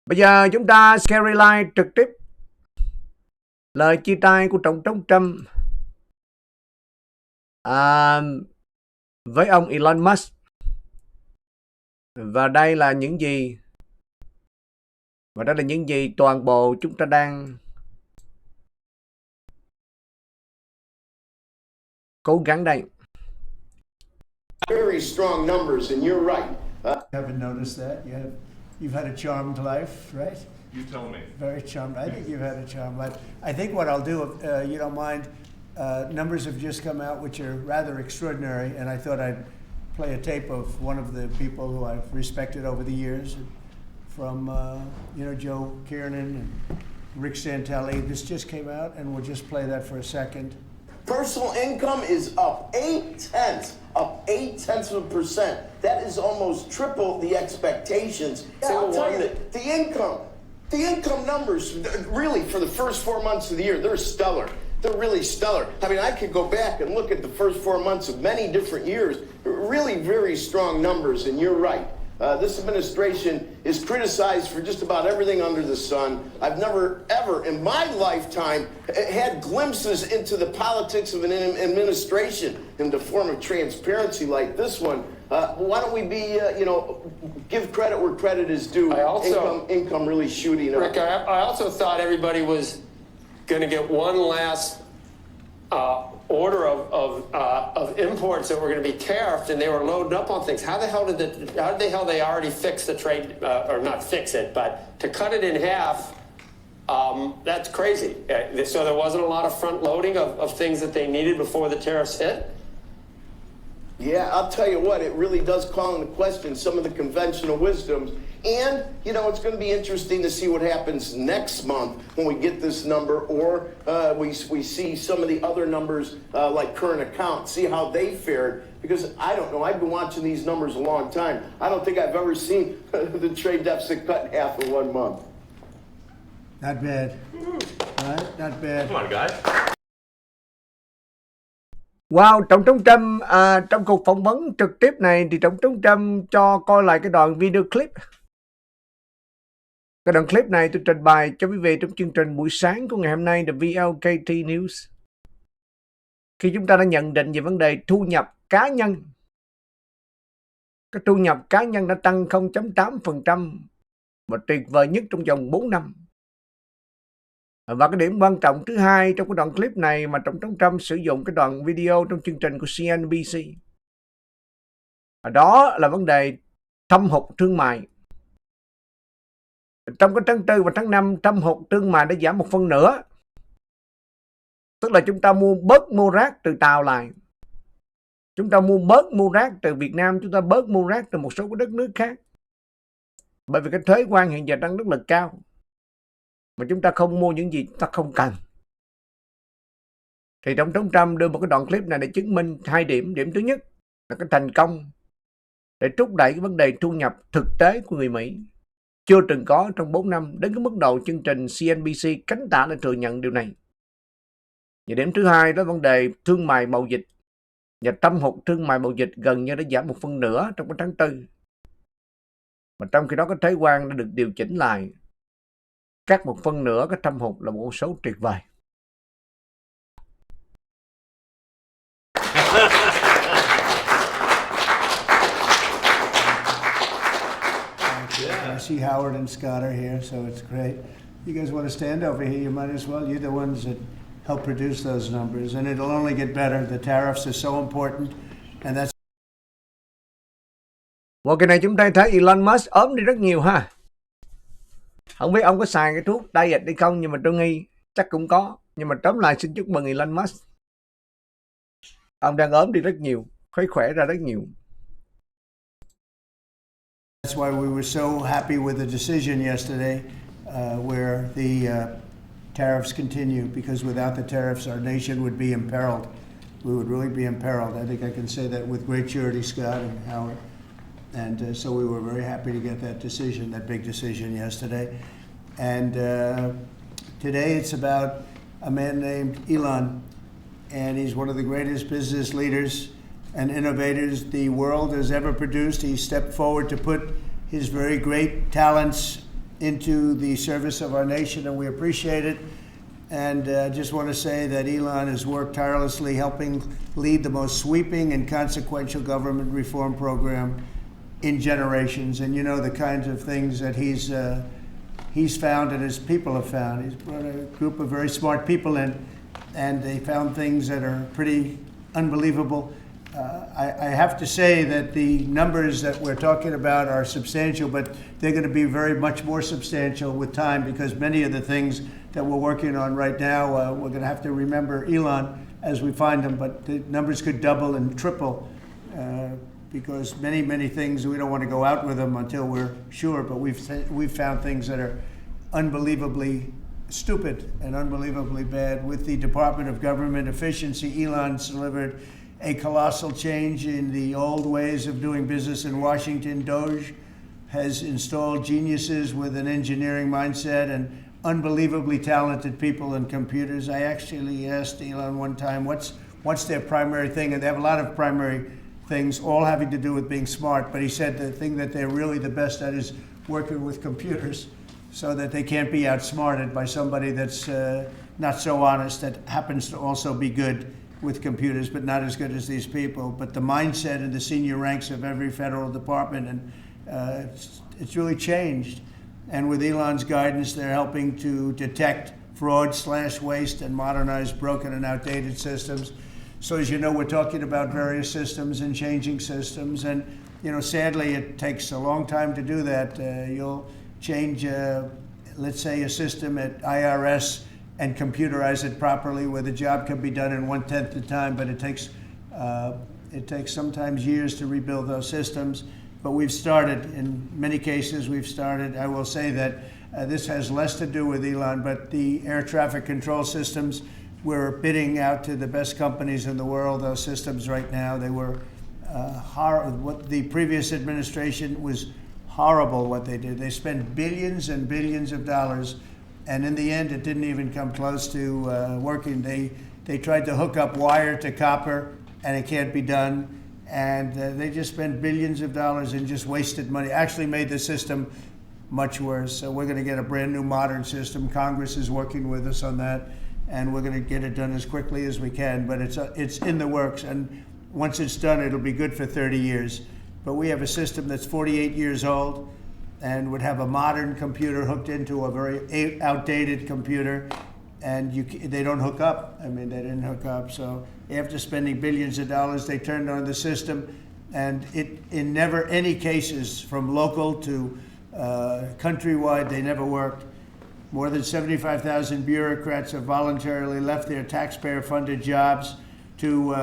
Bây giờ chúng ta sẽ relay trực tiếp lời chia tay của Tổng thống Trump với ông Elon Musk. Và đây là những gì toàn bộ chúng ta đang cố gắng đây. Very strong numbers, and you're right. Haven't noticed that. You've had a charmed life, right? You tell me. Very charmed. I think you've had a charmed life. I think what I'll do, if you don't mind, numbers have just come out which are rather extraordinary, and I thought I'd play a tape of one of the people who I've respected over the years, from Joe Kiernan and Rick Santelli. This just came out, and we'll just play that for a second. Personal income is up 0.8%. That is almost triple the expectations. I'll tell you that the income numbers, really, for the first 4 months of the year, they're stellar. They're really stellar. I mean, I could go back and look at the first 4 months of many different years. Really very strong numbers, and you're right. This administration is criticized for just about everything under the sun. I've never, ever in my lifetime had glimpses into the politics of an administration in the form of transparency like this one. Why don't we be, give credit where credit is due. Income really shooting up. Rick, I also thought everybody was going to get one last order of imports that were going to be tariffed, and they were loading up on things. How the hell they already fix the trade, or not fix it, but to cut it in half? That's crazy. So there wasn't a lot of front loading of things that they needed before the tariffs hit. Yeah, I'll tell you what, it really does call into question some of the conventional wisdoms. And, it's going to be interesting to see what happens next month when we get this number, or we see some of the other numbers like current account, see how they fared. Because I don't know, I've been watching these numbers a long time. I don't think I've ever seen the trade deficit cut in half in 1 month. Not bad. Right? Not bad. Come on, guys. Wow, Tổng thống Trump trong cuộc phỏng vấn trực tiếp này thì Tổng thống Trump cho coi lại cái đoạn video clip. Cái đoạn clip này tôi trình bày cho quý vị trong chương trình buổi sáng của ngày hôm nay, The VLKT News. Khi chúng ta đã nhận định về vấn đề thu nhập cá nhân, cái thu nhập cá nhân đã tăng 0.8% và tuyệt vời nhất trong vòng 4 năm. Và cái điểm quan trọng thứ hai trong cái đoạn clip này mà Tổng thống Trump sử dụng cái đoạn video trong chương trình của CNBC, đó là vấn đề thâm hụt thương mại. Trong cái tháng 4 và tháng 5, thâm hụt thương mại đã giảm 1/4. Tức là chúng ta bớt mua rác từ Tàu lại. Chúng ta bớt mua rác từ Việt Nam, chúng ta bớt mua rác từ một số cái đất nước khác. Bởi vì cái thuế quan hiện giờ đang rất là cao. Mà chúng ta không mua những gì chúng ta không cần. Thì Tổng thống Trump đưa một cái đoạn clip này để chứng minh 2 điểm. Điểm thứ nhất là cái thành công để thúc đẩy cái vấn đề thu nhập thực tế của người Mỹ chưa từng có trong 4 năm, đến cái mức độ chương trình CNBC cánh tả để thừa nhận điều này. Và điểm thứ hai đó là vấn đề thương mại mậu dịch, và thâm hụt thương mại mậu dịch gần như đã giảm 1/4 trong cái tháng 4. Mà trong khi đó cái thuế quan đã được điều chỉnh lại, cắt 1/4 cái thâm hụt là một con số tuyệt vời. I see Howard and Scott are here, so it's great. You guys want to stand over here? You might as well. You're the ones that help produce those numbers, and it'll only get better. The tariffs are so important, and that's. Một cái này chúng ta thấy Elon Musk ốm đi rất nhiều ha. Không biết ông có xài cái thuốc diet hay không, nhưng mà tôi nghi chắc cũng có. Nhưng mà tóm lại xin chúc mừng Elon Musk. Ông đang ốm đi rất nhiều, khỏe ra rất nhiều. That's why we were so happy with the decision yesterday, where the tariffs continue, because without the tariffs, our nation would be imperiled. We would really be imperiled. I think I can say that with great surety, Scott and Howard. And so we were very happy to get that decision, that big decision yesterday. And today it's about a man named Elon, and he's one of the greatest business leaders and innovators the world has ever produced. He stepped forward to put his very great talents into the service of our nation, and we appreciate it. And I just want to say that Elon has worked tirelessly helping lead the most sweeping and consequential government reform program in generations. And you know the kinds of things that he's found and his people have found. He's brought a group of very smart people in, and they found things that are pretty unbelievable. I have to say that the numbers that we're talking about are substantial, but they're going to be very much more substantial with time, because many of the things that we're working on right now, we're going to have to remember Elon as we find them, but the numbers could double and triple because many things, we don't want to go out with them until we're sure, but we've found things that are unbelievably stupid and unbelievably bad. With the Department of Government Efficiency, Elon's delivered a colossal change in the old ways of doing business in Washington. DOGE has installed geniuses with an engineering mindset and unbelievably talented people in computers. I actually asked Elon one time, what's their primary thing? And they have a lot of primary things, all having to do with being smart. But he said the thing that they're really the best at is working with computers, so that they can't be outsmarted by somebody that's not so honest, that happens to also be good with computers, but not as good as these people. But the mindset in the senior ranks of every federal department, and it's really changed. And with Elon's guidance, they're helping to detect fraud/waste and modernize broken and outdated systems. So as you know, we're talking about various systems and changing systems. And you know, sadly, it takes a long time to do that. You'll change, let's say, a system at IRS and computerize it properly, where the job can be done in 1/10 the time, but it takes sometimes years to rebuild those systems. But we've started, in many cases we've started. I will say that this has less to do with Elon, but the air traffic control systems, we're bidding out to the best companies in the world, those systems right now. They were what the previous administration was horrible what they did. They spent billions and billions of dollars, and in the end, it didn't even come close to working. They tried to hook up wire to copper, and it can't be done. And they just spent billions of dollars and just wasted money. Actually made the system much worse. So we're going to get a brand new modern system. Congress is working with us on that, and we're going to get it done as quickly as we can. But it's in the works, and once it's done, it'll be good for 30 years. But we have a system that's 48 years old, and would have a modern computer hooked into a very outdated computer, and they don't hook up. I mean, they didn't hook up. So after spending billions of dollars, they turned on the system, and in never any cases, from local to countrywide, they never worked. More than 75,000 bureaucrats have voluntarily left their taxpayer-funded jobs to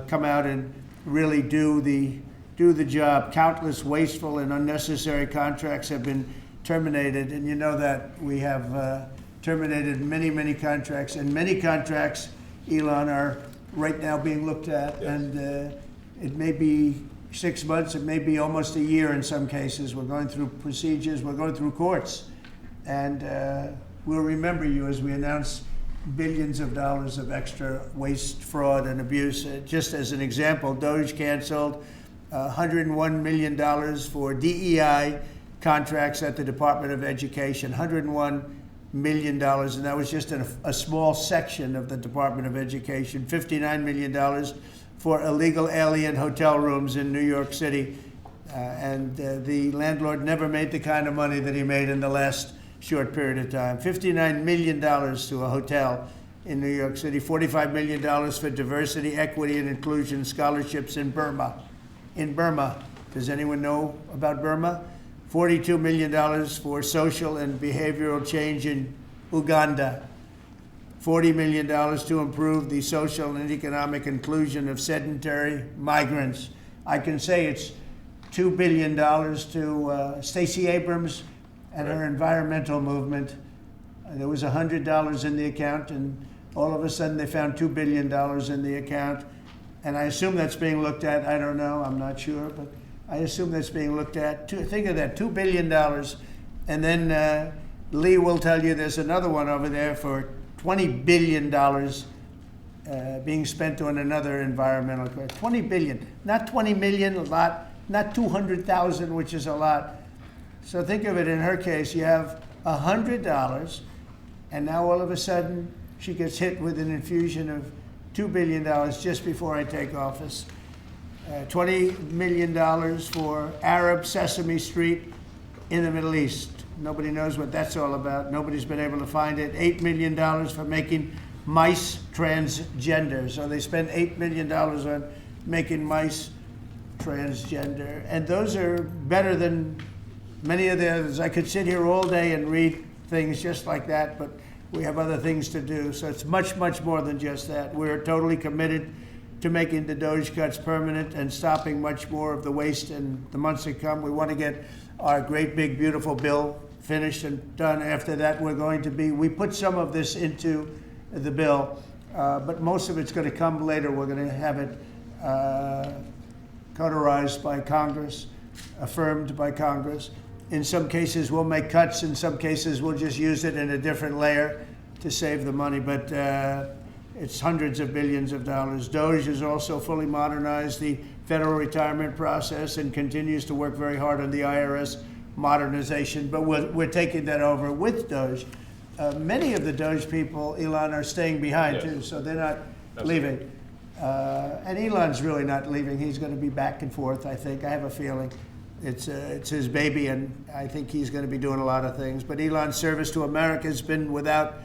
come out and really do the job. Countless wasteful and unnecessary contracts have been terminated, and you know that we have terminated many contracts, and many contracts, Elon, are right now being looked at. Yes. And it may be 6 months, it may be almost a year in some cases. We're going through procedures, we're going through courts, and we'll remember you as we announce billions of dollars of extra waste, fraud, and abuse. Just as an example, DOGE canceled $101 million for DEI contracts at the Department of Education, $101 million, and that was just a small section of the Department of Education. $59 million for illegal alien hotel rooms in New York City, and the landlord never made the kind of money that he made in the last short period of time. $59 million to a hotel in New York City, $45 million for diversity, equity, and inclusion scholarships in Burma. In Burma, does anyone know about Burma? $42 million for social and behavioral change in Uganda. $40 million to improve the social and economic inclusion of sedentary migrants. I can say it's $2 billion to Stacey Abrams and her environmental movement. There was $100 in the account, and all of a sudden they found $2 billion in the account. And I assume that's being looked at. I don't know, I'm not sure, but I assume that's being looked at. Think of that, $2 billion. And then Lee will tell you there's another one over there for $20 billion being spent on another environmental question. $20 billion, not 20 million, a lot, not 200,000, which is a lot. So think of it, in her case, you have $100, and now all of a sudden she gets hit with an infusion of $2 billion just before I take office. $20 million for Arab Sesame Street in the Middle East. Nobody knows what that's all about. Nobody's been able to find it. $8 million for making mice transgender. So they spend $8 million on making mice transgender. And those are better than many of the others. I could sit here all day and read things just like that, but we have other things to do. So it's much, much more than just that. We're totally committed to making the DOGE cuts permanent and stopping much more of the waste in the months to come. We want to get our great, big, beautiful bill finished and done. After that, we put some of this into the bill, but most of it's going to come later. We're going to have it cauterized by Congress, affirmed by Congress. In some cases, we'll make cuts. In some cases, we'll just use it in a different layer to save the money. But it's hundreds of billions of dollars. DOGE has also fully modernized the federal retirement process and continues to work very hard on the IRS modernization. But we're taking that over with DOGE. Many of the DOGE people, Elon, are staying behind too, so they're not leaving. And Elon's really not leaving. He's going to be back and forth, I think. I have a feeling. It's his baby, and I think he's going to be doing a lot of things. But Elon's service to America has been without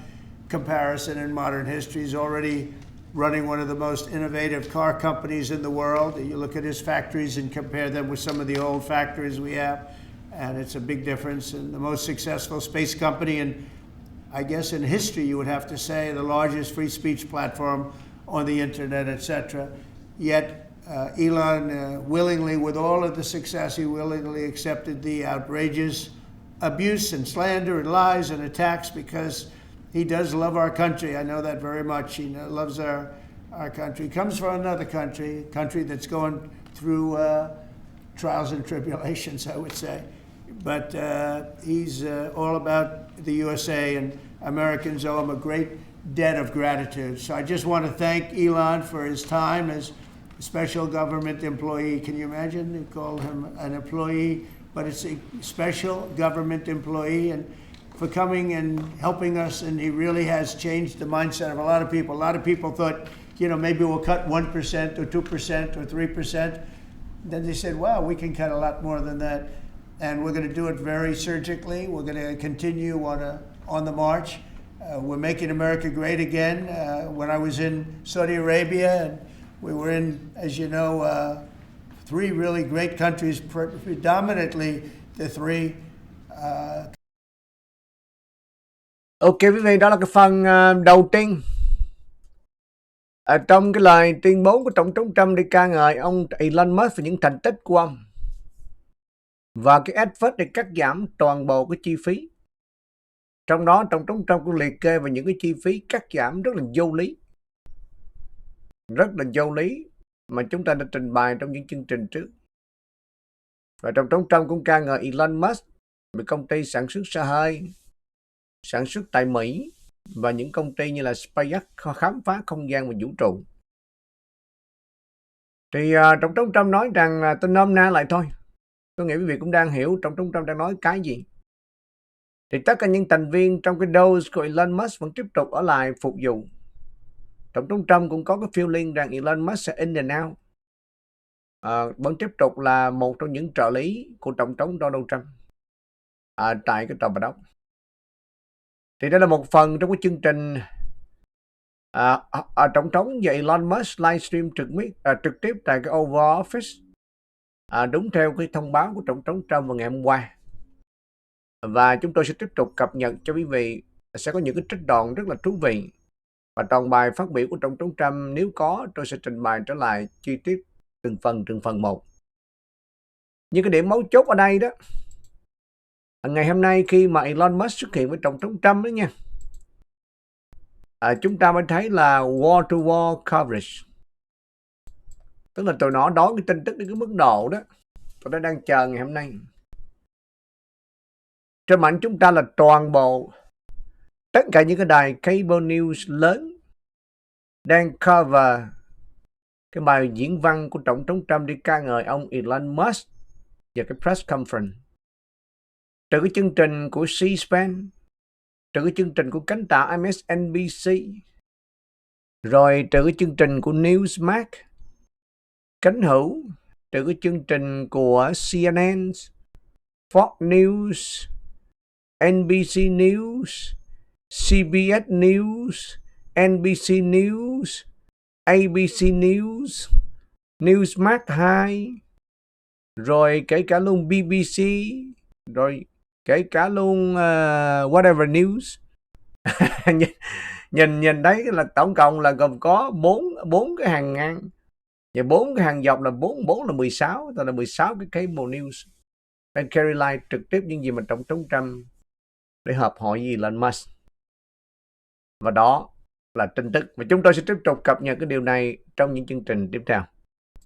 comparison in modern history. He's already running one of the most innovative car companies in the world. You look at his factories and compare them with some of the old factories we have, and it's a big difference. And the most successful space company, and I guess in history you would have to say the largest free speech platform on the internet, etc. Yet Elon willingly, with all of the success, he willingly accepted the outrageous abuse and slander and lies and attacks because he does love our country. I know that very much. He loves our country. He comes from another country, a country that's going through trials and tribulations, I would say. But he's all about the USA, and Americans owe him a great debt of gratitude. So I just want to thank Elon for his time as a special government employee. Can you imagine? They call him an employee, but it's a special government employee, and for coming and helping us. And he really has changed the mindset of a lot of people. A lot of people thought, maybe we'll cut 1% or 2% or 3%. Then they said, wow, we can cut a lot more than that. And we're going to do it very surgically. We're going to continue on the march. We're making America great again. When I was in Saudi Arabia, and we were in, as you know, 3 really great countries, predominantly the 3. Ok quý vị, đó là cái phần đầu tiên. Trong cái lời tuyên bố của Tổng thống Trump đi ca ngợi ông Elon Musk về những thành tích của ông và cái effort để cắt giảm toàn bộ cái chi phí. Trong đó Tổng thống Trump cũng liệt kê về những cái chi phí cắt giảm rất là vô lý. Rất là vô lý mà chúng ta đã trình bày trong những chương trình trước. Và Tổng thống Trump cũng ca ngợi Elon Musk về công ty sản xuất xe hơi, sản xuất tại Mỹ và những công ty như là SpaceX khám phá không gian và vũ trụ. Thì Tổng thống Trump nói rằng là tôi nôm na lại thôi. Tôi nghĩ quý vị cũng đang hiểu Tổng thống Trump đang nói cái gì. Thì tất cả những thành viên trong cái DOGE của Elon Musk vẫn tiếp tục ở lại phục vụ. Tổng thống Trump cũng có cái feeling rằng Elon Musk sẽ in and out. Vẫn tiếp tục là một trong những trợ lý của Tổng thống Donald Trump tại cái tòa Bạch Ốc. Thì đây là một phần trong cái chương trình Tổng thống và Elon Musk livestream trực tiếp tại cái Oval Office, đúng theo cái thông báo của Tổng thống Trump vào ngày hôm qua. Và chúng tôi sẽ tiếp tục cập nhật cho quý vị, sẽ có những cái trích đoạn rất là thú vị. Và toàn bài phát biểu của Tổng thống Trump nếu có, tôi sẽ trình bày trở lại chi tiết từng phần một. Nhưng cái điểm mấu chốt ở đây đó, ngày hôm nay khi mà Elon Musk xuất hiện với Tổng thống Trump đó nha, chúng ta mới thấy là wall-to-wall coverage. Tức là tụi nó đón cái tin tức đến cái mức độ đó, tụi nó đang chờ ngày hôm nay. Trên mạng chúng ta là toàn bộ, tất cả những cái đài cable news lớn đang cover cái bài diễn văn của Tổng thống Trump đi ca ngợi ông Elon Musk và cái press conference. từ cái chương trình của C-SPAN, từ cái chương trình của cánh tả MSNBC, rồi từ cái chương trình của Newsmax, cánh hữu, từ cái chương trình của CNN, Fox News, NBC News, CBS News, NBC News, ABC News, Newsmax 2, rồi kể cả luôn BBC, rồi kể cả luôn whatever news. nhìn thấy là tổng cộng là gồm có bốn cái hàng ngang và 4 cái hàng dọc, là 4 là 16, tức là 16 cái cable news đang carry live trực tiếp những gì mà Tổng thống Trump để họp hội với Elon Musk. Và đó là tin tức, và chúng tôi sẽ tiếp tục cập nhật cái điều này trong những chương trình tiếp theo.